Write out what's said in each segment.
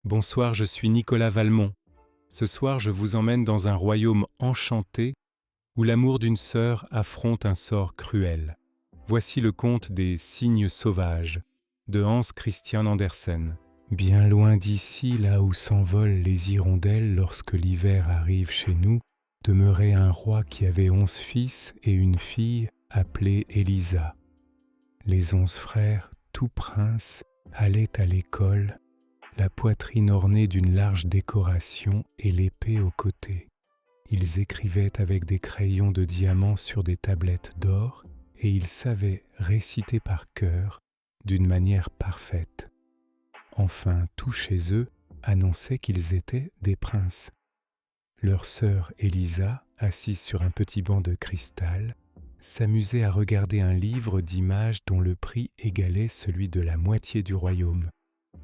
Bonsoir, je suis Nicolas Valmont. Ce soir, je vous emmène dans un royaume enchanté où l'amour d'une sœur affronte un sort cruel. Voici le conte des Cygnes sauvages de Hans Christian Andersen. Bien loin d'ici, là où s'envolent les hirondelles lorsque l'hiver arrive chez nous, demeurait un roi qui avait 11 fils et une fille appelée Élisa. Les 11 frères, tout princes, allaient à l'école, la poitrine ornée d'une large décoration et l'épée au côté. Ils écrivaient avec des crayons de diamant sur des tablettes d'or et ils savaient réciter par cœur d'une manière parfaite. Enfin, tout chez eux annonçait qu'ils étaient des princes. Leur sœur Élisa, assise sur un petit banc de cristal, s'amusait à regarder un livre d'images dont le prix égalait celui de la moitié du royaume.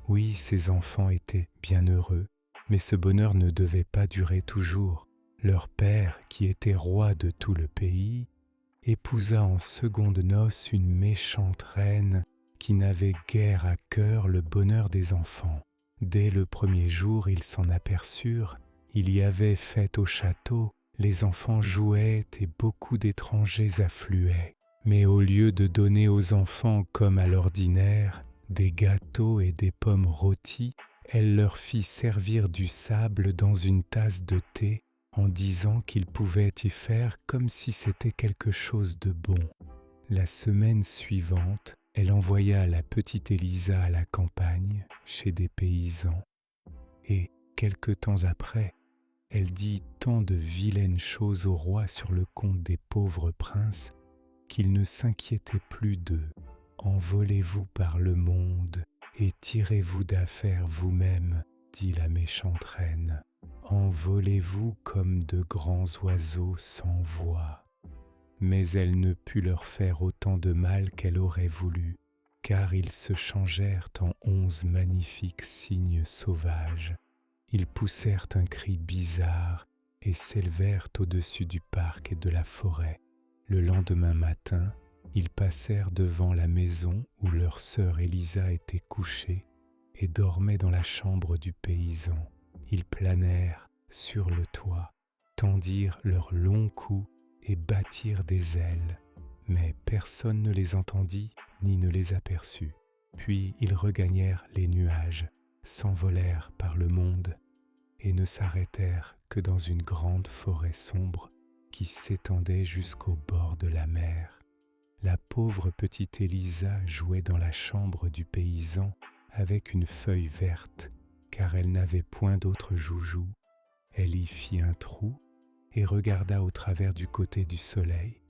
Oui, ses enfants étaient bien heureux, mais ce bonheur ne devait pas durer toujours. Leur père, qui était roi de tout le pays, épousa en secondes noces une méchante reine qui n'avait guère à cœur le bonheur des enfants. Dès le premier jour, ils s'en aperçurent, il y avait fête au château, les enfants jouaient et beaucoup d'étrangers affluaient. Mais au lieu de donner aux enfants comme à l'ordinaire, des gâteaux et des pommes rôties, elle leur fit servir du sable dans une tasse de thé en disant qu'ils pouvaient y faire comme si c'était quelque chose de bon. La semaine suivante, elle envoya la petite Élisa à la campagne, chez des paysans, et, quelque temps après, elle dit tant de vilaines choses au roi sur le compte des pauvres princes qu'il ne s'inquiétait plus d'eux. Envolez-vous par le monde et tirez-vous d'affaire vous-même, dit la méchante reine. Envolez-vous comme de grands oiseaux sans voix. Mais elle ne put leur faire autant de mal qu'elle aurait voulu, car ils se changèrent en 11 magnifiques cygnes sauvages. Ils poussèrent un cri bizarre et s'élevèrent au-dessus du parc et de la forêt. Le lendemain matin, ils passèrent devant la maison où leur sœur Élisa était couchée et dormait dans la chambre du paysan. Ils planèrent sur le toit, tendirent leurs longs cous et battirent des ailes, mais personne ne les entendit ni ne les aperçut. Puis ils regagnèrent les nuages, s'envolèrent par le monde et ne s'arrêtèrent que dans une grande forêt sombre qui s'étendait jusqu'au bord de la mer. La pauvre petite Élisa jouait dans la chambre du paysan avec une feuille verte, car elle n'avait point d'autre joujou. Elle y fit un trou et regarda au travers du côté du soleil.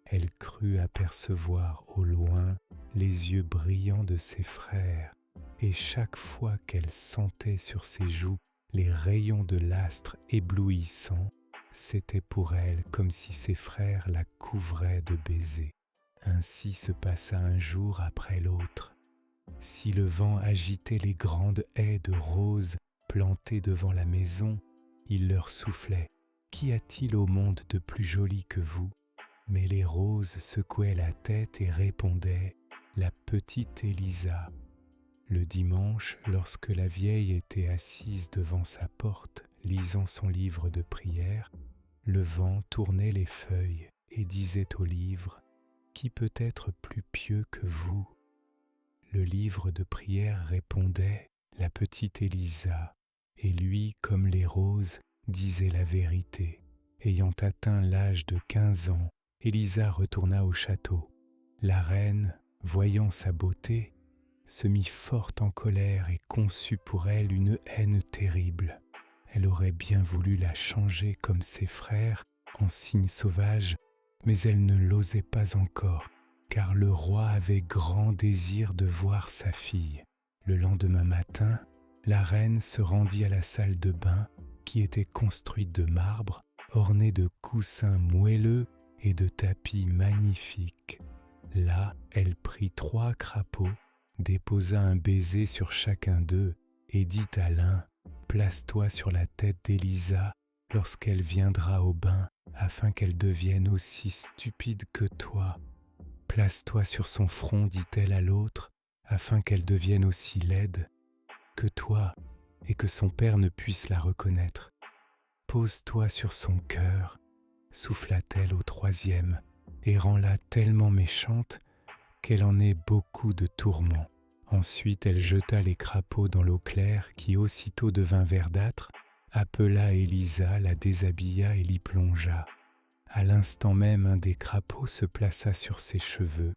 Elle crut apercevoir au loin les yeux brillants de ses frères, et chaque fois qu'elle sentait sur ses joues les rayons de l'astre éblouissant, c'était pour elle comme si ses frères la couvraient de baisers. Ainsi se passa un jour après l'autre. Si le vent agitait les grandes haies de roses plantées devant la maison, il leur soufflait « Qu'y a-t-il au monde de plus joli que vous ?» Mais les roses secouaient la tête et répondaient « La petite Élisa ». Le dimanche, lorsque la vieille était assise devant sa porte, lisant son livre de prière, le vent tournait les feuilles et disait au livre « Qui peut être plus pieux que vous ?» Le livre de prière répondait « La petite Élisa », et lui, comme les roses, disait la vérité. Ayant atteint l'âge de 15 ans, Élisa retourna au château. La reine, voyant sa beauté, se mit fort en colère et conçut pour elle une haine terrible. Elle aurait bien voulu la changer comme ses frères, en cygne sauvage, mais elle ne l'osait pas encore, car le roi avait grand désir de voir sa fille. Le lendemain matin, la reine se rendit à la salle de bain, qui était construite de marbre, ornée de coussins moelleux et de tapis magnifiques. Là, elle prit 3 crapauds, déposa un baiser sur chacun d'eux et dit à l'un « Place-toi sur la tête d'Élisa lorsqu'elle viendra au bain, afin qu'elle devienne aussi stupide que toi. Place-toi sur son front, dit-elle à l'autre, afin qu'elle devienne aussi laide que toi. et que son père ne puisse la reconnaître. Pose-toi sur son cœur, souffla-t-elle au troisième, et rends-la tellement méchante qu'elle en ait beaucoup de tourments. Ensuite elle jeta les crapauds dans l'eau claire qui aussitôt devint verdâtre, appela Élisa, la déshabilla et l'y plongea. À l'instant même un des crapauds se plaça sur ses cheveux,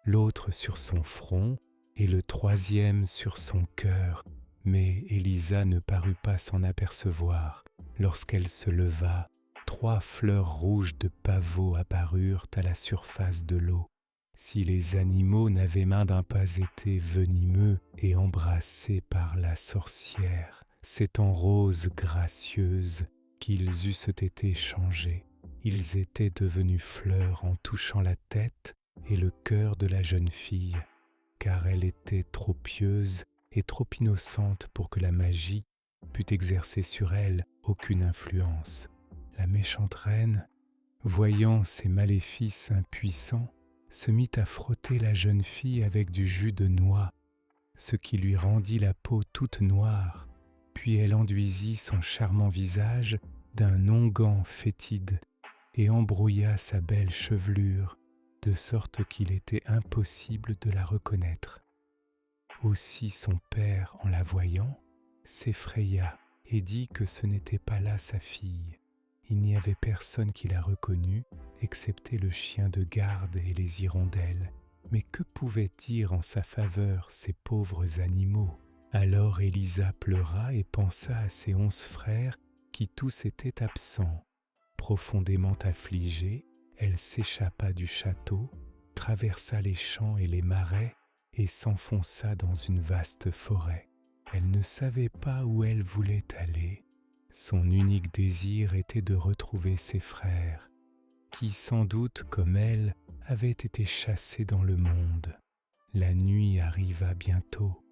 l'autre sur son front et le troisième sur son cœur, mais Élisa ne parut pas s'en apercevoir. Lorsqu'elle se leva, 3 fleurs rouges de pavot apparurent à la surface de l'eau. Si les animaux n'avaient main d'un pas été venimeux et embrassés par la sorcière, c'est en roses gracieuses qu'ils eussent été changés. Ils étaient devenus fleurs en touchant la tête et le cœur de la jeune fille, car elle était trop pieuse et trop innocente pour que la magie pût exercer sur elle aucune influence. La méchante reine, voyant ces maléfices impuissants, se mit à frotter la jeune fille avec du jus de noix, ce qui lui rendit la peau toute noire, puis elle enduisit son charmant visage d'un onguent fétide et embrouilla sa belle chevelure, de sorte qu'il était impossible de la reconnaître. Aussi son père, en la voyant, s'effraya et dit que ce n'était pas là sa fille. Il n'y avait personne qui la reconnût, excepté le chien de garde et les hirondelles. Mais que pouvaient dire en sa faveur ces pauvres animaux? Alors Élisa pleura et pensa à ses 11 frères qui tous étaient absents. Profondément affligée, elle s'échappa du château, traversa les champs et les marais et s'enfonça dans une vaste forêt. Elle ne savait pas où elle voulait aller. Son unique désir était de retrouver ses frères, qui sans doute, comme elle, avaient été chassés dans le monde. La nuit arriva bientôt.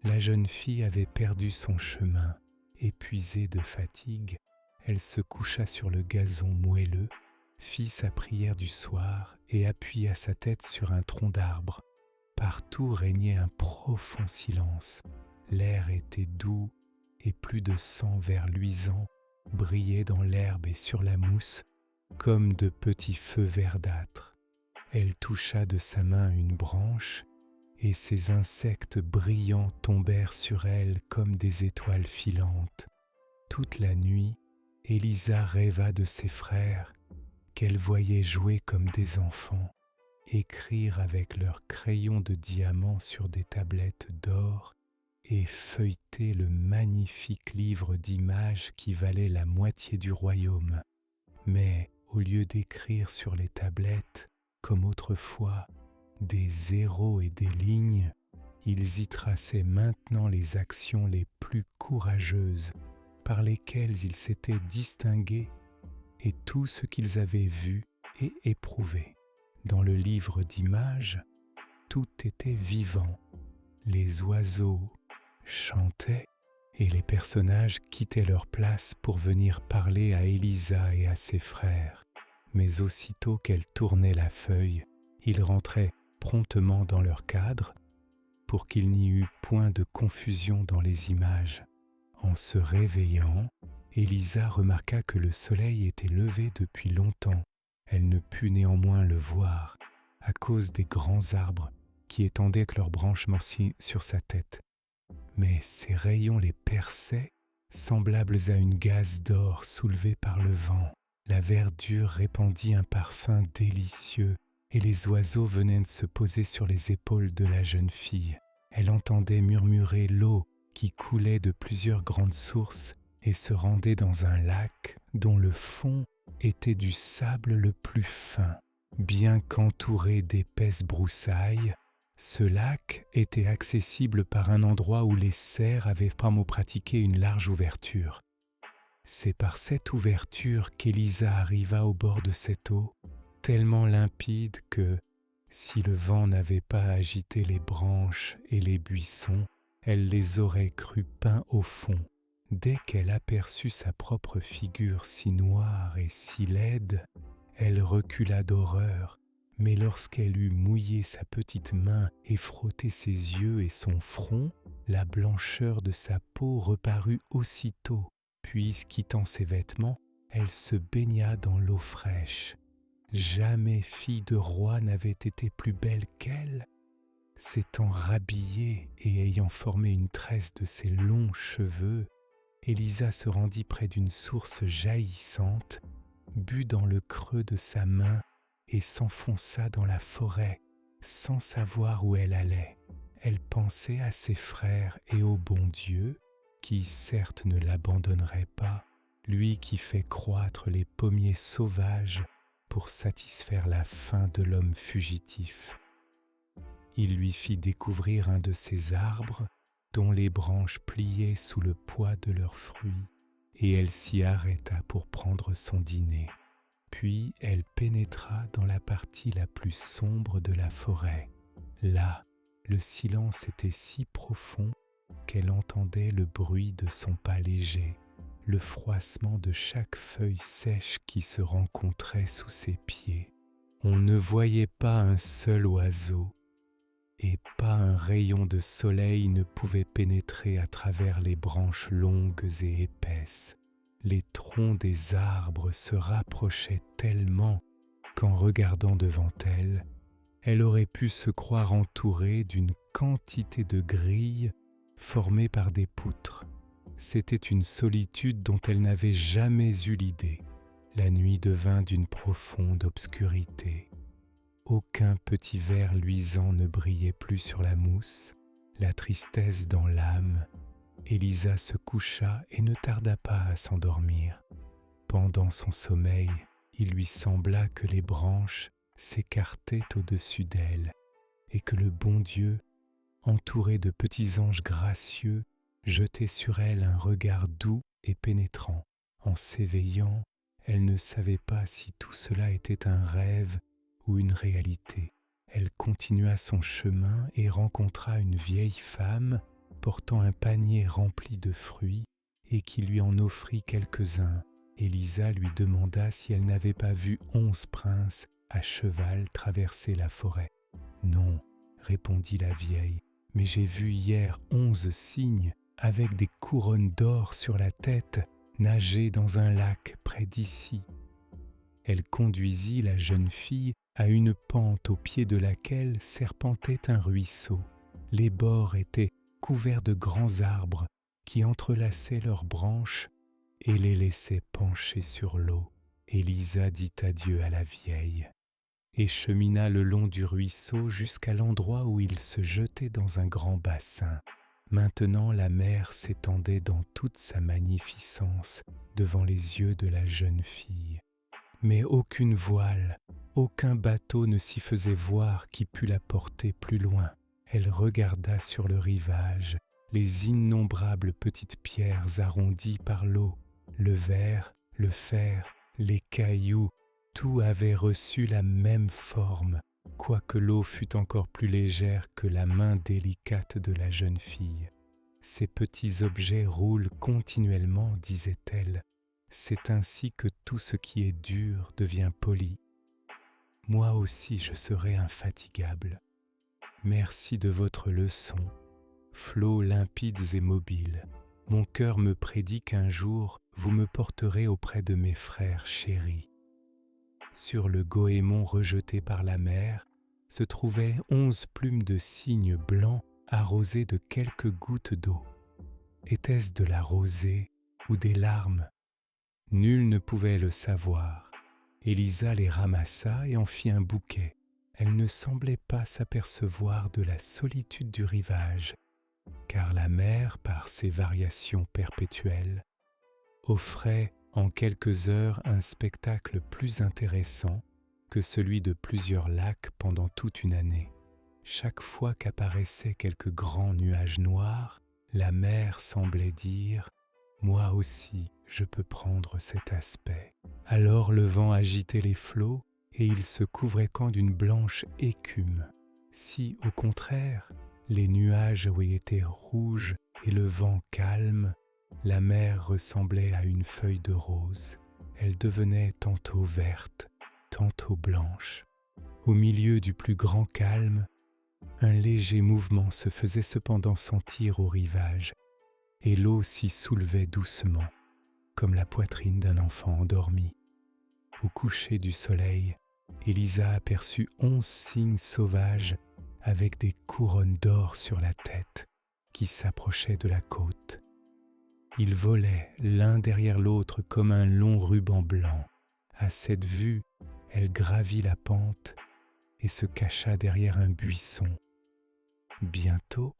La jeune fille avait perdu son chemin. Épuisée de fatigue, elle se coucha sur le gazon moelleux, fit sa prière du soir et appuya sa tête sur un tronc d'arbre. Partout régnait un profond silence. L'air était doux et plus de sang vert luisant brillait dans l'herbe et sur la mousse comme de petits feux verdâtres. Elle toucha de sa main une branche et ces insectes brillants tombèrent sur elle comme des étoiles filantes. Toute la nuit, Élisa rêva de ses frères qu'elle voyait jouer comme des enfants, écrire avec leurs crayons de diamant sur des tablettes d'or et feuilleter le magnifique livre d'images qui valait la moitié du royaume. Mais au lieu d'écrire sur les tablettes, comme autrefois, des zéros et des lignes, ils y traçaient maintenant les actions les plus courageuses par lesquelles ils s'étaient distingués et tout ce qu'ils avaient vu et éprouvé. Dans le livre d'images, tout était vivant. Les oiseaux chantaient et les personnages quittaient leur place pour venir parler à Élisa et à ses frères. Mais aussitôt qu'elle tournait la feuille, ils rentraient promptement dans leur cadre pour qu'il n'y eût point de confusion dans les images. En se réveillant, Élisa remarqua que le soleil était levé depuis longtemps. Elle ne put néanmoins le voir à cause des grands arbres qui étendaient leurs branches sur sa tête. Mais ses rayons les perçaient, semblables à une gaze d'or soulevée par le vent. La verdure répandit un parfum délicieux et les oiseaux venaient de se poser sur les épaules de la jeune fille. Elle entendait murmurer l'eau qui coulait de plusieurs grandes sources et se rendait dans un lac dont le fond était du sable le plus fin. Bien qu'entouré d'épaisses broussailles, ce lac était accessible par un endroit où les cerfs avaient pratiqué une large ouverture. C'est par cette ouverture qu'Élisa arriva au bord de cette eau, tellement limpide que, si le vent n'avait pas agité les branches et les buissons, elle les aurait crus peints au fond. Dès qu'elle aperçut sa propre figure si noire et si laide, elle recula d'horreur, mais lorsqu'elle eut mouillé sa petite main et frotté ses yeux et son front, La blancheur de sa peau reparut aussitôt, puis, quittant ses vêtements, elle se baigna dans l'eau fraîche. Jamais fille de roi n'avait été plus belle qu'elle. S'étant rhabillée et ayant formé une tresse de ses longs cheveux, Élisa se rendit près d'une source jaillissante, but dans le creux de sa main et s'enfonça dans la forêt, sans savoir où elle allait. Elle pensait à ses frères et au bon Dieu, qui certes ne l'abandonnerait pas, lui qui fait croître les pommiers sauvages pour satisfaire la faim de l'homme fugitif. Il lui fit découvrir un de ces arbres dont les branches pliaient sous le poids de leurs fruits, et elle s'y arrêta pour prendre son dîner. Puis elle pénétra dans la partie la plus sombre de la forêt. Là, le silence était si profond qu'elle entendait le bruit de son pas léger, le froissement de chaque feuille sèche qui se rencontrait sous ses pieds. On ne voyait pas un seul oiseau, et pas un rayon de soleil ne pouvait pénétrer à travers les branches longues et épaisses. Les troncs des arbres se rapprochaient tellement qu'en regardant devant elle, elle aurait pu se croire entourée d'une quantité de grilles formées par des poutres. C'était une solitude dont elle n'avait jamais eu l'idée. La nuit devint d'une profonde obscurité. Aucun petit ver luisant ne brillait plus sur la mousse, la tristesse dans l'âme. Élisa se coucha et ne tarda pas à s'endormir. Pendant son sommeil, il lui sembla que les branches s'écartaient au-dessus d'elle et que le bon Dieu, entouré de petits anges gracieux, jetait sur elle un regard doux et pénétrant. En s'éveillant, elle ne savait pas si tout cela était un rêve ou une réalité. Elle continua son chemin et rencontra une vieille femme portant un panier rempli de fruits et qui lui en offrit quelques-uns. Élisa lui demanda si elle n'avait pas vu 11 princes à cheval traverser la forêt. « Non, répondit la vieille, mais j'ai vu hier 11 cygnes avec des couronnes d'or sur la tête nager dans un lac près d'ici. » Elle conduisit la jeune fille à une pente au pied de laquelle serpentait un ruisseau. Les bords étaient couverts de grands arbres qui entrelaçaient leurs branches et les laissaient pencher sur l'eau. Élisa dit adieu à la vieille et chemina le long du ruisseau jusqu'à l'endroit où il se jetait dans un grand bassin. Maintenant la mer s'étendait dans toute sa magnificence devant les yeux de la jeune fille. Mais aucune voile, aucun bateau ne s'y faisait voir qui pût la porter plus loin. Elle regarda sur le rivage les innombrables petites pierres arrondies par l'eau, le verre, le fer, les cailloux, tout avait reçu la même forme, quoique l'eau fût encore plus légère que la main délicate de la jeune fille. Ces petits objets roulent continuellement, disait-elle. C'est ainsi que tout ce qui est dur devient poli. Moi aussi je serai infatigable. Merci de votre leçon, flots limpides et mobiles. Mon cœur me prédit qu'un jour vous me porterez auprès de mes frères chéris. Sur le goémon rejeté par la mer se trouvaient 11 plumes de cygnes blancs arrosées de quelques gouttes d'eau. Était-ce de la rosée ou des larmes? Nul ne pouvait le savoir. Élisa les ramassa et en fit un bouquet. Elle ne semblait pas s'apercevoir de la solitude du rivage, car la mer, par ses variations perpétuelles, offrait en quelques heures un spectacle plus intéressant que celui de plusieurs lacs pendant toute une année. Chaque fois qu'apparaissaient quelques grands nuages noirs, la mer semblait dire « Moi aussi, je peux prendre cet aspect. » Alors le vent agitait les flots et ils se couvraient quand d'une blanche écume. Si, au contraire, les nuages avaient été rouges et le vent calme, la mer ressemblait à une feuille de rose. Elle devenait tantôt verte, tantôt blanche. Au milieu du plus grand calme, Un léger mouvement se faisait cependant sentir au rivage, et l'eau s'y soulevait doucement, comme la poitrine d'un enfant endormi. Au coucher du soleil, Élisa aperçut 11 cygnes sauvages avec des couronnes d'or sur la tête qui s'approchaient de la côte. Ils volaient l'un derrière l'autre comme un long ruban blanc. À cette vue, elle gravit la pente et se cacha derrière un buisson. Bientôt,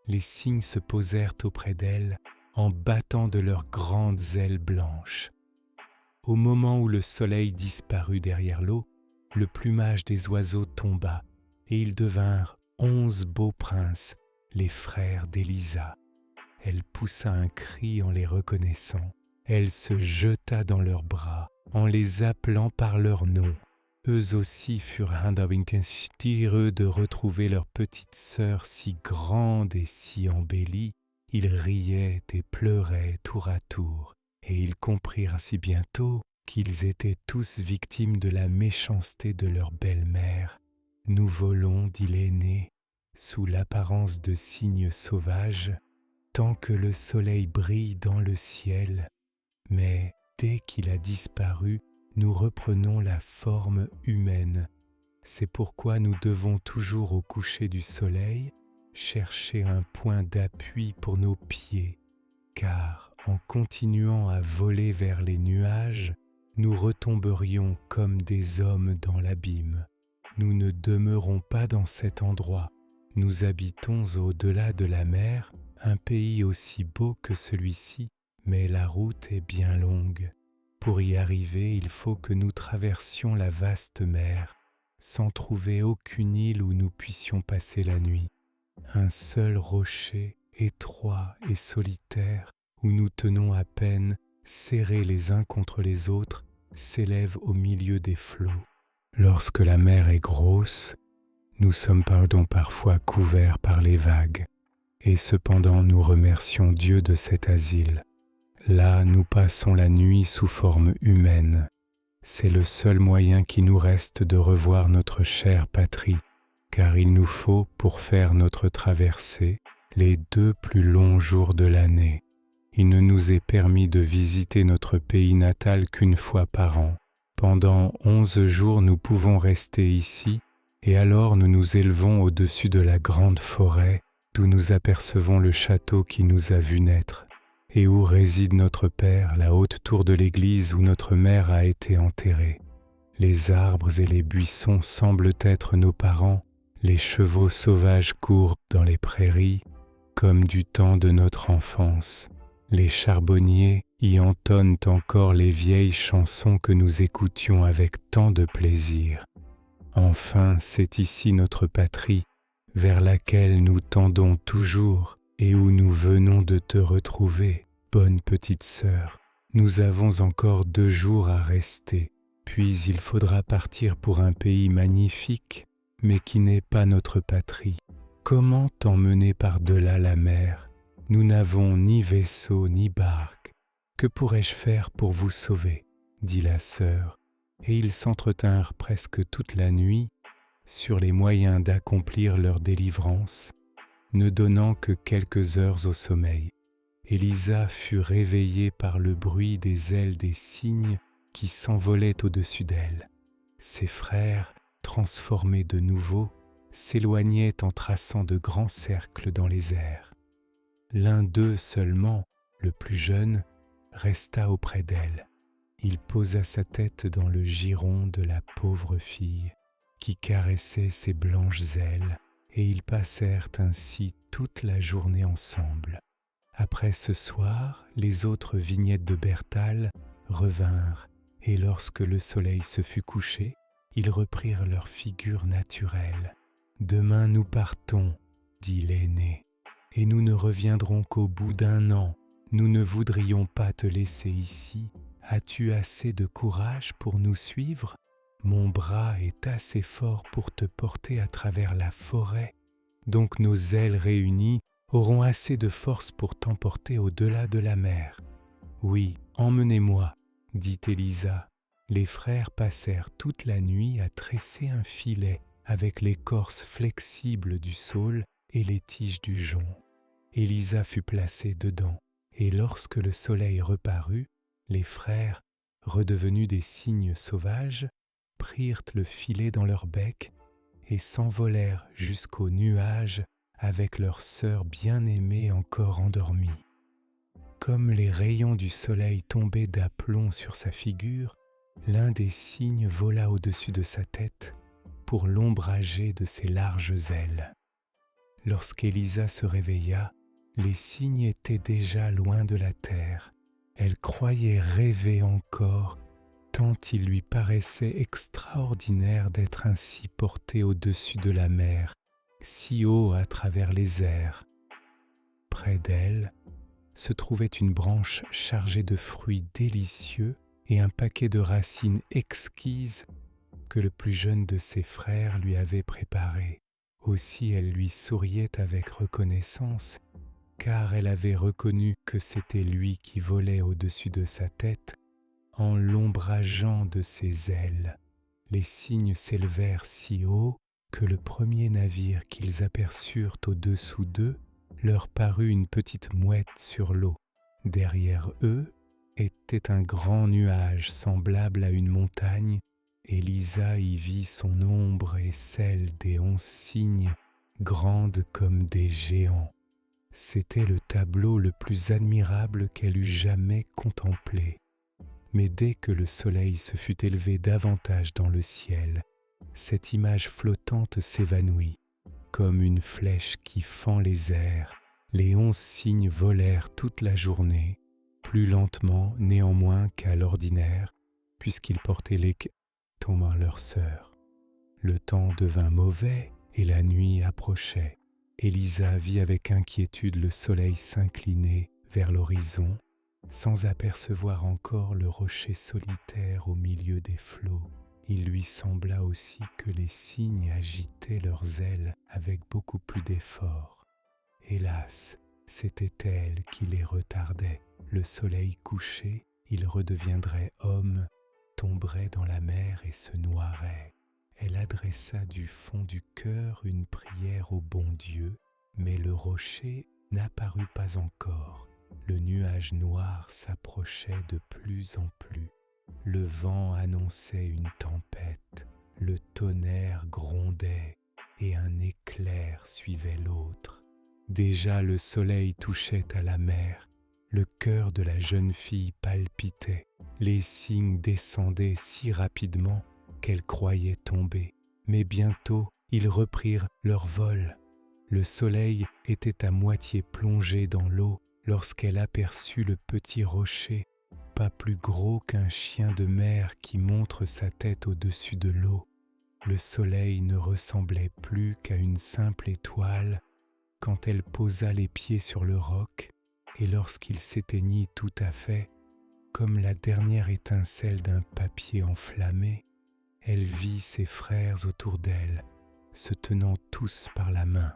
les cygnes se posèrent auprès d'elle en battant de leurs grandes ailes blanches. Au moment où le soleil disparut derrière l'eau, le plumage des oiseaux tomba et ils devinrent 11 beaux princes, les frères d'Élisa. Elle poussa un cri en les reconnaissant. Elle se jeta dans leurs bras en les appelant par leur nom. Eux aussi furent heureux de retrouver leur petite sœur si grande et si embellie. Ils riaient et pleuraient tour à tour, et ils comprirent ainsi bientôt qu'ils étaient tous victimes de la méchanceté de leur belle-mère. Nous volons, dit l'aîné, sous l'apparence de cygnes sauvages, tant que le soleil brille dans le ciel, mais dès qu'il a disparu, nous reprenons la forme humaine. C'est pourquoi nous devons toujours au coucher du soleil chercher un point d'appui pour nos pieds, car en continuant à voler vers les nuages, nous retomberions comme des hommes dans l'abîme. Nous ne demeurons pas dans cet endroit. Nous habitons au-delà de la mer, un pays aussi beau que celui-ci, mais la route est bien longue. Pour y arriver, il faut que nous traversions la vaste mer, sans trouver aucune île où nous puissions passer la nuit. Un seul rocher, étroit et solitaire, où nous tenons à peine, serrés les uns contre les autres, s'élève au milieu des flots. Lorsque la mer est grosse, nous sommes parfois couverts par les vagues, et cependant nous remercions Dieu de cet asile. Là, nous passons la nuit sous forme humaine. C'est le seul moyen qui nous reste de revoir notre chère patrie, car il nous faut, pour faire notre traversée, les 2 plus longs jours de l'année. Il ne nous est permis de visiter notre pays natal qu'une fois par an. Pendant 11 jours, nous pouvons rester ici, et alors nous nous élevons au-dessus de la grande forêt, d'où nous apercevons le château qui nous a vus naître, et où réside notre père, la haute tour de l'église où notre mère a été enterrée. Les arbres et les buissons semblent être nos parents, les chevaux sauvages courent dans les prairies, comme du temps de notre enfance. Les charbonniers y entonnent encore les vieilles chansons que nous écoutions avec tant de plaisir. Enfin, c'est ici notre patrie, vers laquelle nous tendons toujours et où nous venons de te retrouver, bonne petite sœur. Nous avons encore 2 jours à rester, puis il faudra partir pour un pays magnifique, mais qui n'est pas notre patrie. Comment t'emmener par-delà la mer ? Nous n'avons ni vaisseau ni barque. Que pourrais-je faire pour vous sauver ? Dit la sœur, et ils s'entretinrent presque toute la nuit sur les moyens d'accomplir leur délivrance, ne donnant que quelques heures au sommeil. Élisa fut réveillée par le bruit des ailes des cygnes qui s'envolaient au-dessus d'elle. Ses frères, transformés de nouveau, s'éloignaient en traçant de grands cercles dans les airs. L'un d'eux seulement, le plus jeune, resta auprès d'elle. Il posa sa tête dans le giron de la pauvre fille qui caressait ses blanches ailes, et ils passèrent ainsi toute la journée ensemble. Après ce soir, les autres vignettes de Bertal revinrent, et lorsque le soleil se fut couché, ils reprirent leur figure naturelle. « Demain nous partons, dit l'aîné, et nous ne reviendrons qu'au bout d'1 an. Nous ne voudrions pas te laisser ici. As-tu assez de courage pour nous suivre ? Mon bras est assez fort pour te porter à travers la forêt, donc nos ailes réunies auront assez de force pour t'emporter au-delà de la mer. Oui, emmenez-moi, dit Élisa. Les frères passèrent toute la nuit à tresser un filet avec l'écorce flexible du saule et les tiges du jonc. Élisa fut placée dedans, et lorsque le soleil reparut, les frères, redevenus des cygnes sauvages, prirent le filet dans leur bec et s'envolèrent jusqu'aux nuages avec leur sœur bien-aimée encore endormie. Comme les rayons du soleil tombaient d'aplomb sur sa figure, l'un des cygnes vola au-dessus de sa tête pour l'ombrager de ses larges ailes. Lorsqu'Élisa se réveilla, les cygnes étaient déjà loin de la terre. Elle croyait rêver encore, tant il lui paraissait extraordinaire d'être ainsi portée au-dessus de la mer, si haut à travers les airs. Près d'elle se trouvait une branche chargée de fruits délicieux et un paquet de racines exquises que le plus jeune de ses frères lui avait préparé. Aussi elle lui souriait avec reconnaissance, car elle avait reconnu que c'était lui qui volait au-dessus de sa tête en l'ombrageant de ses ailes. Les cygnes s'élevèrent si haut que le premier navire qu'ils aperçurent au-dessous d'eux leur parut une petite mouette sur l'eau. Derrière eux était un grand nuage semblable à une montagne. Élisa y vit son ombre et celle des 11 cygnes, grandes comme des géants. C'était le tableau le plus admirable qu'elle eût jamais contemplé. Mais dès que le soleil se fut élevé davantage dans le ciel, cette image flottante s'évanouit, comme une flèche qui fend les airs. Les 11 cygnes volèrent toute la journée, plus lentement néanmoins qu'à l'ordinaire, puisqu'ils portaient les tombant leur sœur. Le temps devint mauvais et la nuit approchait. Élisa vit avec inquiétude le soleil s'incliner vers l'horizon, sans apercevoir encore le rocher solitaire au milieu des flots. Il lui sembla aussi que les cygnes agitaient leurs ailes avec beaucoup plus d'effort. Hélas, c'était elle qui les retardait. Le soleil couché, il redeviendrait homme, tomberait dans la mer et se noierait. Elle adressa du fond du cœur une prière au bon Dieu, mais le rocher n'apparut pas encore. Le nuage noir s'approchait de plus en plus. Le vent annonçait une tempête, le tonnerre grondait et un éclair suivait l'autre. Déjà le soleil touchait à la mer, le cœur de la jeune fille palpitait, les cygnes descendaient si rapidement qu'elle croyait tomber. Mais bientôt ils reprirent leur vol. Le soleil était à moitié plongé dans l'eau lorsqu'elle aperçut le petit rocher, pas plus gros qu'un chien de mer qui montre sa tête au-dessus de l'eau. Le soleil ne ressemblait plus qu'à une simple étoile quand elle posa les pieds sur le roc, et lorsqu'il s'éteignit tout à fait, comme la dernière étincelle d'un papier enflammé, elle vit ses frères autour d'elle, se tenant tous par la main.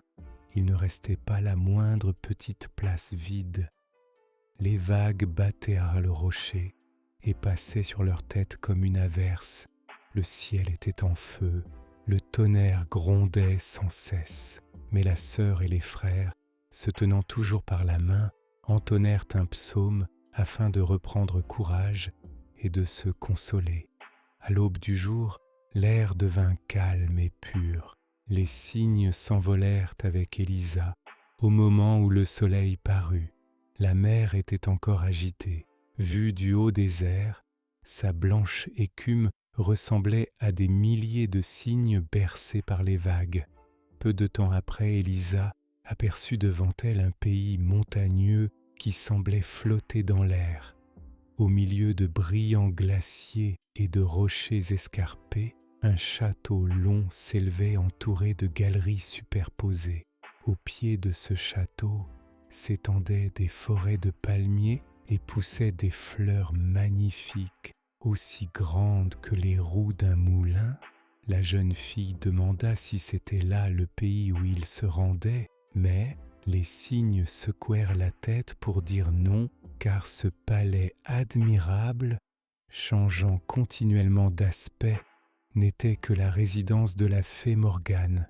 Il ne restait pas la moindre petite place vide. Les vagues battaient à le rocher et passaient sur leur tête comme une averse. Le ciel était en feu, le tonnerre grondait sans cesse. Mais la sœur et les frères, se tenant toujours par la main, entonnèrent un psaume afin de reprendre courage et de se consoler. À l'aube du jour, l'air devint calme et pur. Les cygnes s'envolèrent avec Élisa au moment où le soleil parut. La mer était encore agitée. Vue du haut des airs, sa blanche écume ressemblait à des milliers de cygnes bercés par les vagues. Peu de temps après, Élisa aperçut devant elle un pays montagneux qui semblait flotter dans l'air. Au milieu de brillants glaciers et de rochers escarpés, un château long s'élevait entouré de galeries superposées. Au pied de ce château s'étendaient des forêts de palmiers et poussaient des fleurs magnifiques, aussi grandes que les roues d'un moulin. La jeune fille demanda si c'était là le pays où ils se rendaient, mais les cygnes secouèrent la tête pour dire non, car ce palais admirable, changeant continuellement d'aspect, n'était que la résidence de la fée Morgane.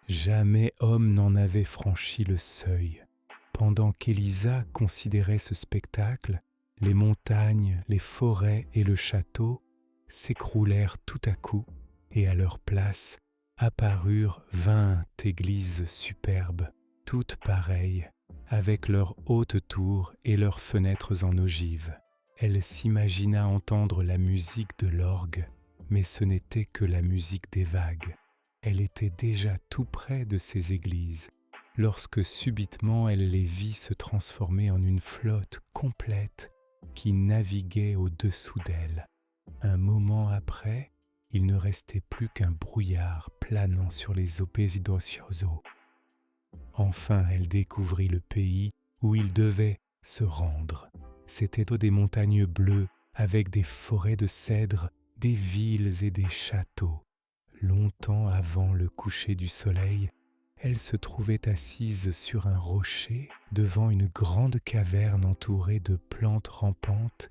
Jamais homme n'en avait franchi le seuil. Pendant qu'Élisa considérait ce spectacle, les montagnes, les forêts et le château s'écroulèrent tout à coup, et à leur place apparurent 20 églises superbes, toutes pareilles, avec leurs hautes tours et leurs fenêtres en ogive. Elle s'imagina entendre la musique de l'orgue, mais ce n'était que la musique des vagues. Elle était déjà tout près de ces églises, lorsque subitement elle les vit se transformer en une flotte complète qui naviguait au-dessous d'elle. Un moment après, il ne restait plus qu'un brouillard planant sur les eaux Pesidocioso. Enfin, elle découvrit le pays où il devait se rendre. C'étaient des montagnes bleues avec des forêts de cèdres, des villes et des châteaux. Longtemps avant le coucher du soleil, elle se trouvait assise sur un rocher devant une grande caverne entourée de plantes rampantes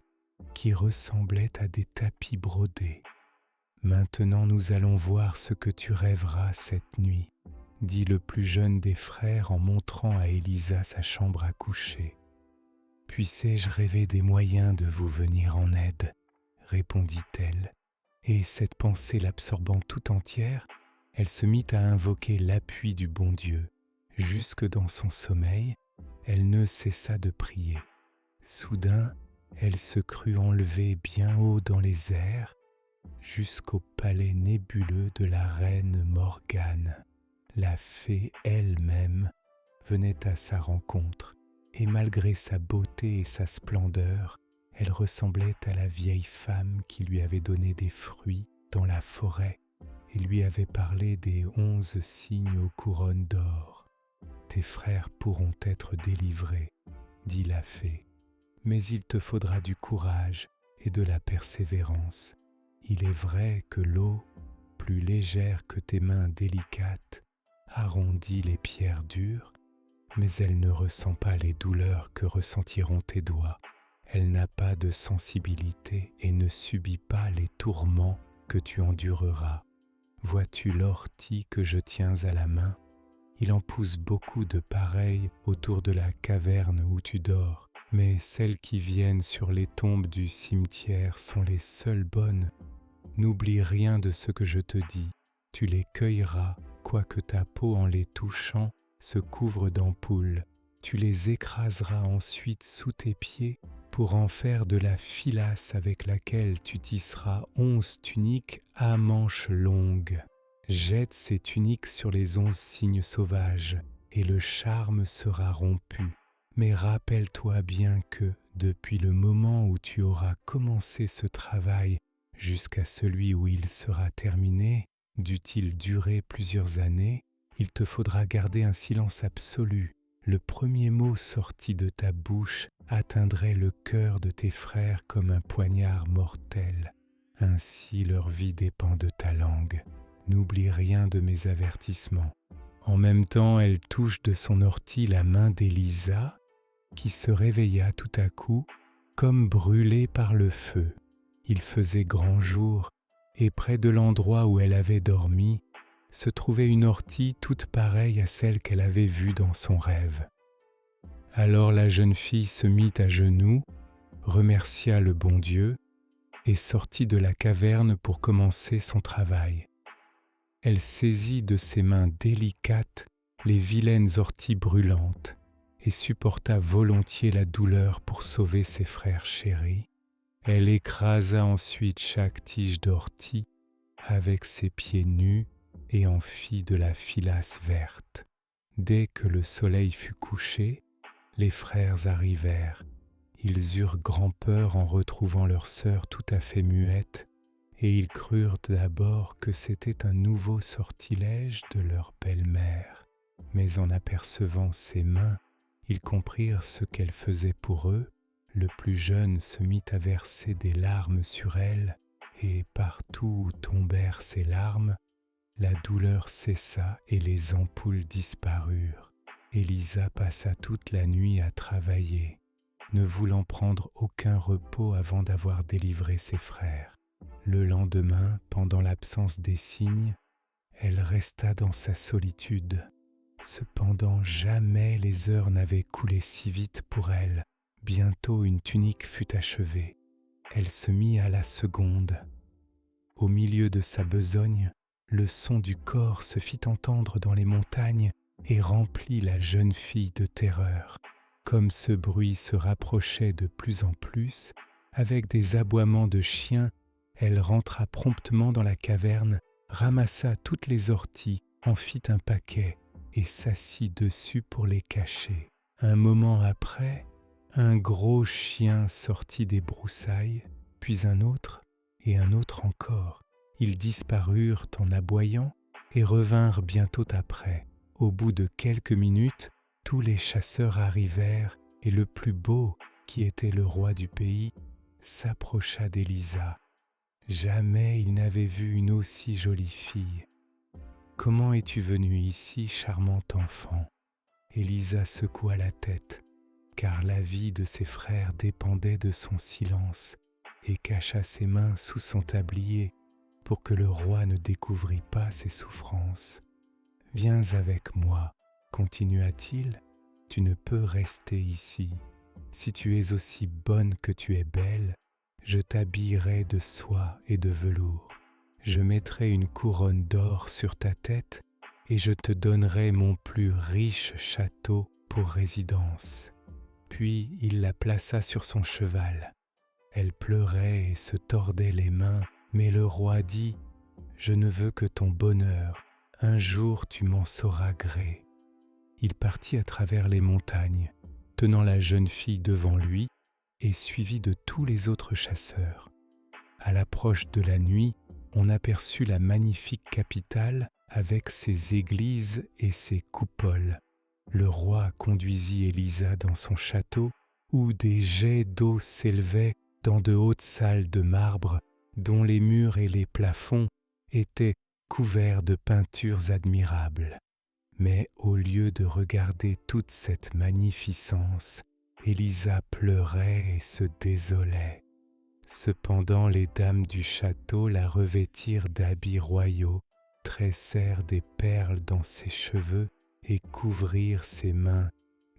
qui ressemblaient à des tapis brodés. « Maintenant nous allons voir ce que tu rêveras cette nuit, » dit le plus jeune des frères en montrant à Élisa sa chambre à coucher. « Puissais-je rêver des moyens de vous venir en aide ?» répondit-elle, et cette pensée l'absorbant tout entière, elle se mit à invoquer l'appui du bon Dieu. Jusque dans son sommeil, elle ne cessa de prier. Soudain, elle se crut enlevée bien haut dans les airs, jusqu'au palais nébuleux de la reine Morgane. La fée elle-même venait à sa rencontre, et malgré sa beauté et sa splendeur, elle ressemblait à la vieille femme qui lui avait donné des fruits dans la forêt et lui avait parlé des 11 signes aux couronnes d'or. « Tes frères pourront être délivrés, » dit la fée, « mais il te faudra du courage et de la persévérance. Il est vrai que l'eau, plus légère que tes mains délicates, arrondit les pierres dures, mais elle ne ressent pas les douleurs que ressentiront tes doigts. Elle n'a pas de sensibilité et ne subit pas les tourments que tu endureras. Vois-tu l'ortie que je tiens à la main? Il en pousse beaucoup de pareilles autour de la caverne où tu dors, mais celles qui viennent sur les tombes du cimetière sont les seules bonnes. N'oublie rien de ce que je te dis. Tu les cueilleras, quoique ta peau en les touchant se couvre d'ampoules. Tu les écraseras ensuite sous tes pieds pour en faire de la filasse avec laquelle tu tisseras 11 tuniques à manches longues. Jette ces tuniques sur les 11 cygnes sauvages, et le charme sera rompu. Mais rappelle-toi bien que, depuis le moment où tu auras commencé ce travail jusqu'à celui où il sera terminé, dût-il durer plusieurs années, il te faudra garder un silence absolu. Le premier mot sorti de ta bouche atteindrait le cœur de tes frères comme un poignard mortel. Ainsi leur vie dépend de ta langue. N'oublie rien de mes avertissements. » En même temps, elle touche de son ortie la main d'Élisa, qui se réveilla tout à coup, comme brûlée par le feu. Il faisait grand jour, et près de l'endroit où elle avait dormi, se trouvait une ortie toute pareille à celle qu'elle avait vue dans son rêve. Alors la jeune fille se mit à genoux, remercia le bon Dieu et sortit de la caverne pour commencer son travail. Elle saisit de ses mains délicates les vilaines orties brûlantes et supporta volontiers la douleur pour sauver ses frères chéris. Elle écrasa ensuite chaque tige d'ortie avec ses pieds nus et en fit de la filasse verte. Dès que le soleil fut couché, les frères arrivèrent. Ils eurent grand-peur en retrouvant leur sœur tout à fait muette, et ils crurent d'abord que c'était un nouveau sortilège de leur belle-mère. Mais en apercevant ses mains, ils comprirent ce qu'elle faisait pour eux. Le plus jeune se mit à verser des larmes sur elle, et partout où tombèrent ces larmes, la douleur cessa et les ampoules disparurent. Élisa passa toute la nuit à travailler, ne voulant prendre aucun repos avant d'avoir délivré ses frères. Le lendemain, pendant l'absence des cygnes, elle resta dans sa solitude. Cependant, jamais les heures n'avaient coulé si vite pour elle. Bientôt une tunique fut achevée. Elle se mit à la seconde. Au milieu de sa besogne, le son du cor se fit entendre dans les montagnes et remplit la jeune fille de terreur. Comme ce bruit se rapprochait de plus en plus, avec des aboiements de chiens, elle rentra promptement dans la caverne, ramassa toutes les orties, en fit un paquet et s'assit dessus pour les cacher. Un moment après, un gros chien sortit des broussailles, puis un autre et un autre encore. Ils disparurent en aboyant et revinrent bientôt après. Au bout de quelques minutes, tous les chasseurs arrivèrent et le plus beau, qui était le roi du pays, s'approcha d'Élisa. Jamais il n'avait vu une aussi jolie fille. « Comment es-tu venue ici, charmante enfant ?» Élisa secoua la tête, car la vie de ses frères dépendait de son silence, et cacha ses mains sous son tablier pour que le roi ne découvrît pas ses souffrances. « Viens avec moi, continua-t-il, tu ne peux rester ici. Si tu es aussi bonne que tu es belle, je t'habillerai de soie et de velours. Je mettrai une couronne d'or sur ta tête et je te donnerai mon plus riche château pour résidence. » Puis il la plaça sur son cheval. Elle pleurait et se tordait les mains, mais le roi dit « Je ne veux que ton bonheur, un jour tu m'en sauras gré. » Il partit à travers les montagnes, tenant la jeune fille devant lui et suivi de tous les autres chasseurs. À l'approche de la nuit, on aperçut la magnifique capitale avec ses églises et ses coupoles. Le roi conduisit Élisa dans son château où des jets d'eau s'élevaient dans de hautes salles de marbre dont les murs et les plafonds étaient couverts de peintures admirables. Mais au lieu de regarder toute cette magnificence, Élisa pleurait et se désolait. Cependant les dames du château la revêtirent d'habits royaux, tressèrent des perles dans ses cheveux et couvrirent ses mains,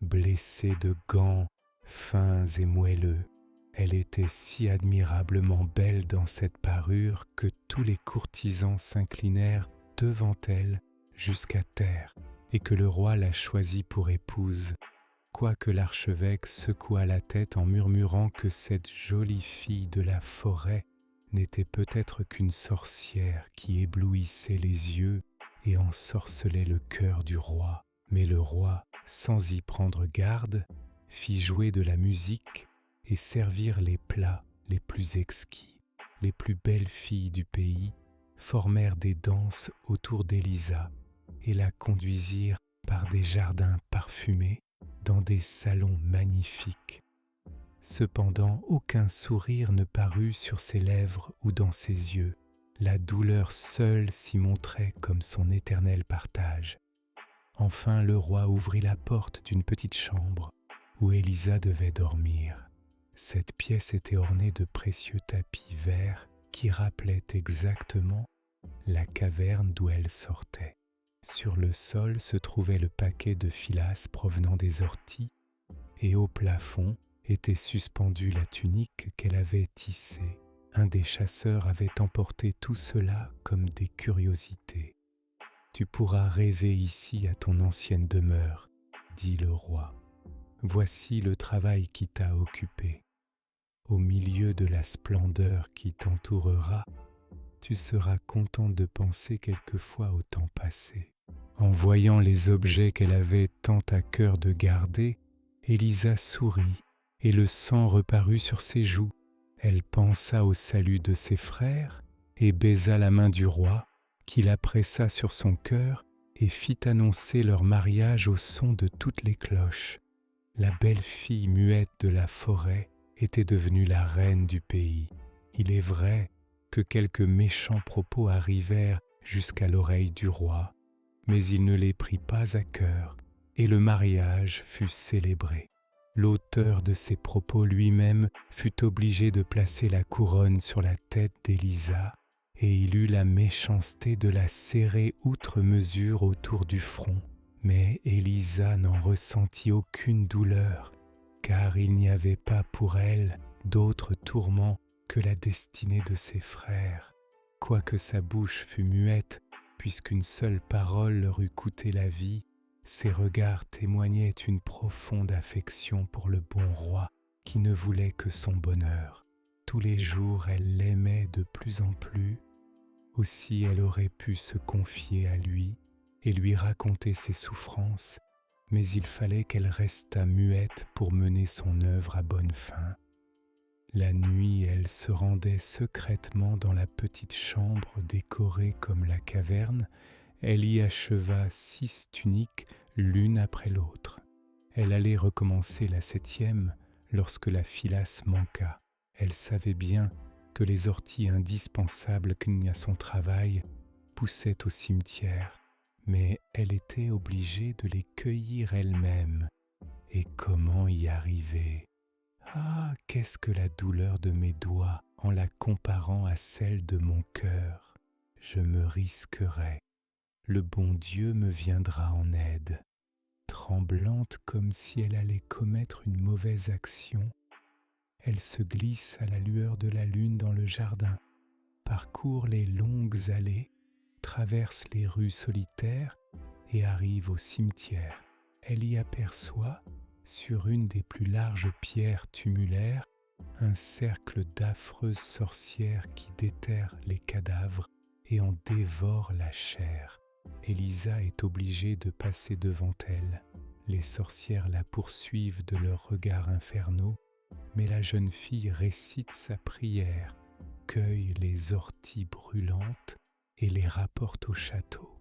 blessées de gants fins et moelleux. Elle était si admirablement belle dans cette parure que tous les courtisans s'inclinèrent devant elle jusqu'à terre et que le roi la choisit pour épouse. Quoique l'archevêque secouât la tête en murmurant que cette jolie fille de la forêt n'était peut-être qu'une sorcière qui éblouissait les yeux et ensorcelait le cœur du roi. Mais le roi, sans y prendre garde, fit jouer de la musique et servir les plats les plus exquis. Les plus belles filles du pays formèrent des danses autour d'Élisa et la conduisirent par des jardins parfumés dans des salons magnifiques. Cependant, aucun sourire ne parut sur ses lèvres ou dans ses yeux. La douleur seule s'y montrait comme son éternel partage. Enfin, le roi ouvrit la porte d'une petite chambre où Élisa devait dormir. Cette pièce était ornée de précieux tapis verts qui rappelaient exactement la caverne d'où elle sortait. Sur le sol se trouvait le paquet de filasse provenant des orties, et au plafond était suspendue la tunique qu'elle avait tissée. Un des chasseurs avait emporté tout cela comme des curiosités. « Tu pourras rêver ici à ton ancienne demeure, » dit le roi. « Voici le travail qui t'a occupé. Au milieu de la splendeur qui t'entourera, tu seras contente de penser quelquefois au temps passé. » En voyant les objets qu'elle avait tant à cœur de garder, Élisa sourit et le sang reparut sur ses joues. Elle pensa au salut de ses frères et baisa la main du roi, qui la pressa sur son cœur et fit annoncer leur mariage au son de toutes les cloches. La belle fille muette de la forêt était devenue la reine du pays. Il est vrai que quelques méchants propos arrivèrent jusqu'à l'oreille du roi, mais il ne les prit pas à cœur et le mariage fut célébré. L'auteur de ces propos lui-même fut obligé de placer la couronne sur la tête d'Élisa, et il eut la méchanceté de la serrer outre mesure autour du front. Mais Élisa n'en ressentit aucune douleur, car il n'y avait pas pour elle d'autre tourment que la destinée de ses frères. Quoique sa bouche fût muette, puisqu'une seule parole leur eût coûté la vie, ses regards témoignaient une profonde affection pour le bon roi qui ne voulait que son bonheur. Tous les jours, elle l'aimait de plus en plus. Aussi elle aurait pu se confier à lui et lui raconter ses souffrances, mais il fallait qu'elle restât muette pour mener son œuvre à bonne fin. La nuit, elle se rendait secrètement dans la petite chambre décorée comme la caverne. Elle y acheva 6 tuniques l'une après l'autre. Elle allait recommencer la 7e lorsque la filasse manqua. Elle savait bien que les orties indispensables à son travail poussaient au cimetière, mais elle était obligée de les cueillir elle-même. Et comment y arriver ? Ah, qu'est-ce que la douleur de mes doigts en la comparant à celle de mon cœur ? Je me risquerai. Le bon Dieu me viendra en aide. Tremblante comme si elle allait commettre une mauvaise action, elle se glisse à la lueur de la lune dans le jardin, parcourt les longues allées, traverse les rues solitaires et arrive au cimetière. Elle y aperçoit, sur une des plus larges pierres tumulaires, un cercle d'affreuses sorcières qui déterrent les cadavres et en dévorent la chair. Élisa est obligée de passer devant elle. Les sorcières la poursuivent de leurs regards infernaux, mais la jeune fille récite sa prière, cueille les orties brûlantes et les rapporte au château.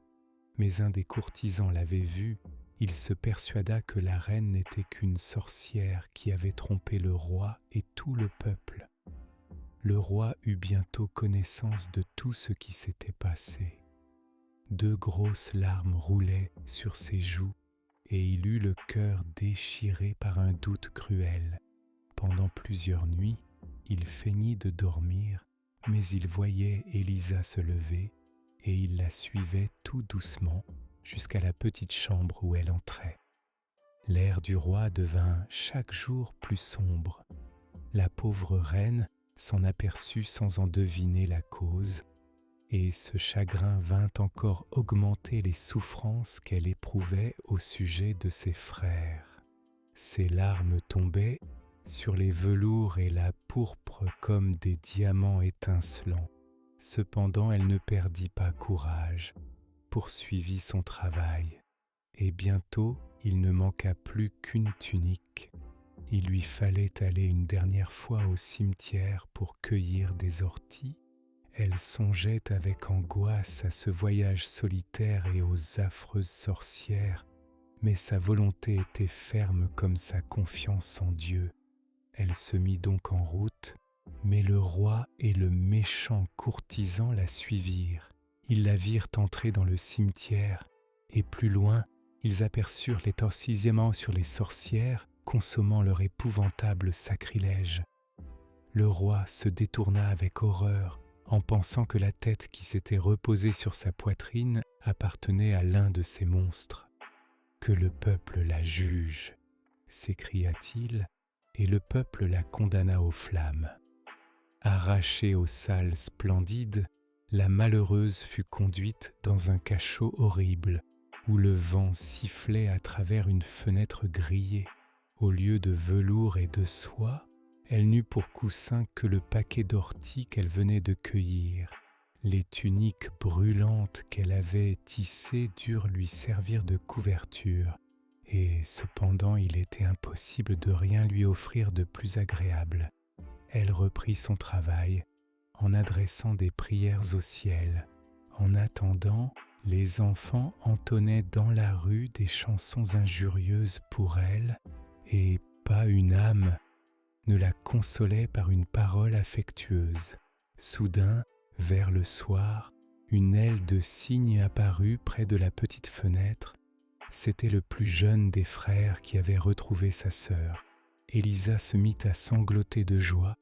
Mais un des courtisans l'avait vue. Il se persuada que la reine n'était qu'une sorcière qui avait trompé le roi et tout le peuple. Le roi eut bientôt connaissance de tout ce qui s'était passé. 2 grosses larmes roulaient sur ses joues et il eut le cœur déchiré par un doute cruel. Pendant plusieurs nuits, il feignit de dormir, mais il voyait Élisa se lever et il la suivait tout doucement jusqu'à la petite chambre où elle entrait. L'air du roi devint chaque jour plus sombre. La pauvre reine s'en aperçut sans en deviner la cause, et ce chagrin vint encore augmenter les souffrances qu'elle éprouvait au sujet de ses frères. Ses larmes tombaient sur les velours et la pourpre comme des diamants étincelants. Cependant, elle ne perdit pas courage, poursuivit son travail, et bientôt il ne manqua plus qu'une tunique. Il lui fallait aller une dernière fois au cimetière pour cueillir des orties. Elle songeait avec angoisse à ce voyage solitaire et aux affreuses sorcières, mais sa volonté était ferme comme sa confiance en Dieu. Elle se mit donc en route, mais le roi et le méchant courtisan la suivirent. Ils la virent entrer dans le cimetière, et plus loin, ils aperçurent les tortillements sur les sorcières, consommant leur épouvantable sacrilège. Le roi se détourna avec horreur, en pensant que la tête qui s'était reposée sur sa poitrine appartenait à l'un de ces monstres. « Que le peuple la juge !» s'écria-t-il, et le peuple la condamna aux flammes. Arrachée aux salles splendides, la malheureuse fut conduite dans un cachot horrible, où le vent sifflait à travers une fenêtre grillée. Au lieu de velours et de soie, elle n'eut pour coussin que le paquet d'orties qu'elle venait de cueillir. Les tuniques brûlantes qu'elle avait tissées durent lui servir de couverture, et cependant il était impossible de rien lui offrir de plus agréable. Elle reprit son travail en adressant des prières au ciel. En attendant, les enfants entonnaient dans la rue des chansons injurieuses pour elle, et pas une âme ne la consolait par une parole affectueuse. Soudain, vers le soir, une aile de cygne apparut près de la petite fenêtre. C'était le plus jeune des frères qui avait retrouvé sa sœur. Élisa se mit à sangloter de joie,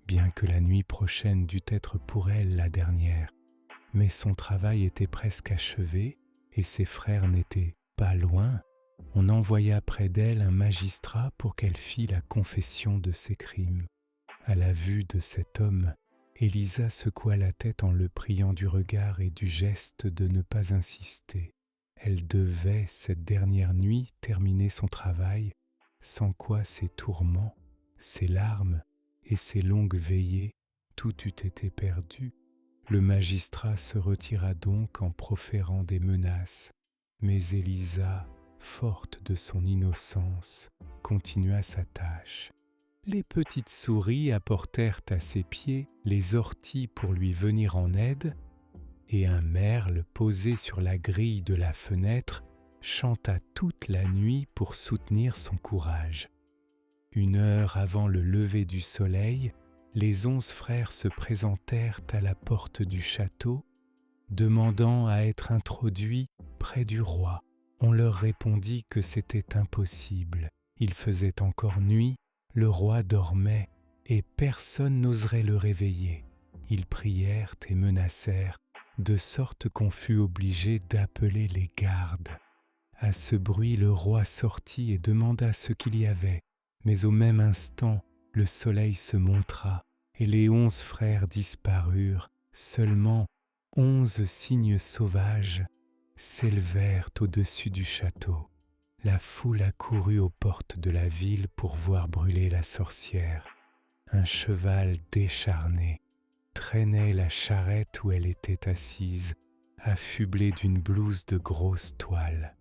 bien que la nuit prochaine dût être pour elle la dernière. Mais son travail était presque achevé et ses frères n'étaient pas loin. On envoya près d'elle un magistrat pour qu'elle fît la confession de ses crimes. À la vue de cet homme, Élisa secoua la tête en le priant du regard et du geste de ne pas insister. Elle devait, cette dernière nuit, terminer son travail, sans quoi ses tourments, ses larmes et ses longues veillées, tout eût été perdu. Le magistrat se retira donc en proférant des menaces, mais Élisa, forte de son innocence, continua sa tâche. Les petites souris apportèrent à ses pieds les orties pour lui venir en aide, et un merle posé sur la grille de la fenêtre chanta toute la nuit pour soutenir son courage. 1 heure avant le lever du soleil, les 11 frères se présentèrent à la porte du château, demandant à être introduits près du roi. On leur répondit que c'était impossible. Il faisait encore nuit, le roi dormait et personne n'oserait le réveiller. Ils prièrent et menacèrent, de sorte qu'on fut obligé d'appeler les gardes. À ce bruit, le roi sortit et demanda ce qu'il y avait, mais au même instant, le soleil se montra et les 11 frères disparurent. Seulement 11 cygnes sauvages s'élevèrent au-dessus du château. La foule accourut aux portes de la ville pour voir brûler la sorcière. Un cheval décharné traînait la charrette où elle était assise, affublée d'une blouse de grosse toile.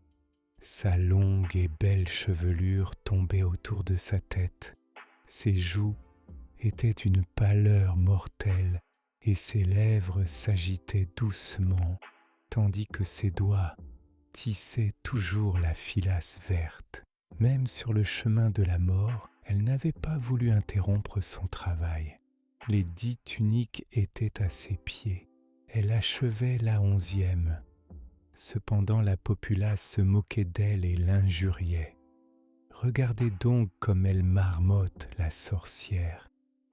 Sa longue et belle chevelure tombait autour de sa tête. Ses joues étaient d'une pâleur mortelle et ses lèvres s'agitaient doucement, tandis que ses doigts tissaient toujours la filasse verte. Même sur le chemin de la mort, elle n'avait pas voulu interrompre son travail. Les 10 tuniques étaient à ses pieds. Elle achevait la 11e. Cependant la populace se moquait d'elle et l'injuriait. Regardez donc comme elle marmotte, la sorcière.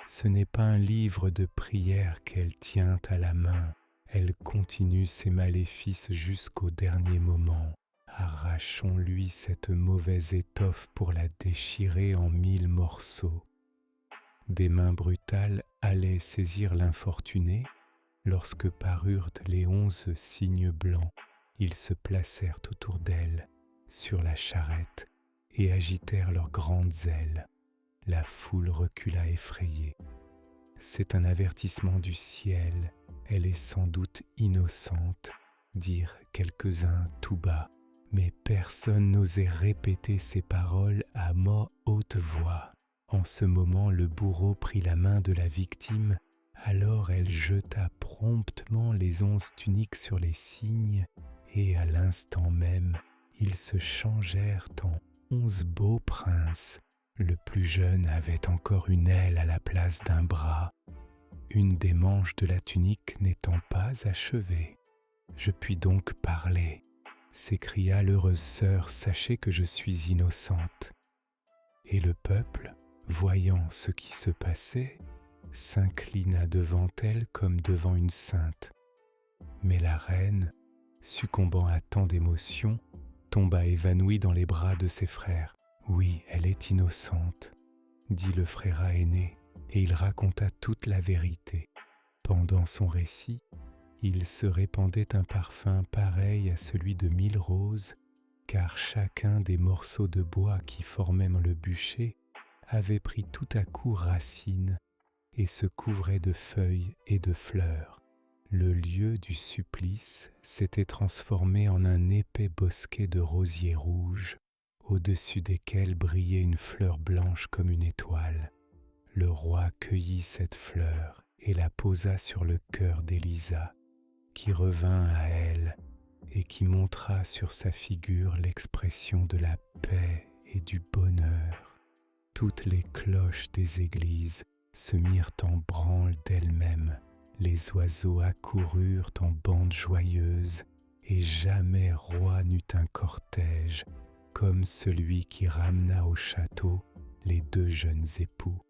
Ce n'est pas un livre de prières qu'elle tient à la main. Elle continue ses maléfices jusqu'au dernier moment. Arrachons-lui cette mauvaise étoffe pour la déchirer en 1000 morceaux. Des mains brutales allaient saisir l'infortunée. Lorsque parurent les 11 cygnes blancs, ils se placèrent autour d'elle, sur la charrette, et agitèrent leurs grandes ailes. La foule recula effrayée. C'est un avertissement du ciel, elle est sans doute innocente, dirent quelques-uns tout bas, mais personne n'osait répéter ces paroles à haute voix. En ce moment, le bourreau prit la main de la victime, alors elle jeta promptement les 11 tuniques sur les cygnes, et à l'instant même, ils se changèrent en 11 beaux princes. Le plus jeune avait encore une aile à la place d'un bras, une des manches de la tunique n'étant pas achevée. « Je puis donc parler » s'écria l'heureuse sœur, « sachez que je suis innocente. » Et le peuple, voyant ce qui se passait, s'inclina devant elle comme devant une sainte. Mais la reine, succombant à tant d'émotions, tomba évanouie dans les bras de ses frères. « Oui, elle est innocente », dit le frère aîné, et il raconta toute la vérité. Pendant son récit, il se répandait un parfum pareil à celui de 1000 roses, car chacun des morceaux de bois qui formaient le bûcher avait pris tout à coup racine et se couvrait de feuilles et de fleurs. Le lieu du supplice s'était transformé en un épais bosquet de rosiers rouges, au-dessus desquels brillait une fleur blanche comme une étoile. Le roi cueillit cette fleur et la posa sur le cœur d'Élisa, qui revint à elle et qui montra sur sa figure l'expression de la paix et du bonheur. Toutes les cloches des églises se mirent en branle d'elles-mêmes, les oiseaux accoururent en bandes joyeuses, et jamais roi n'eut un cortège comme celui qui ramena au château les deux jeunes époux.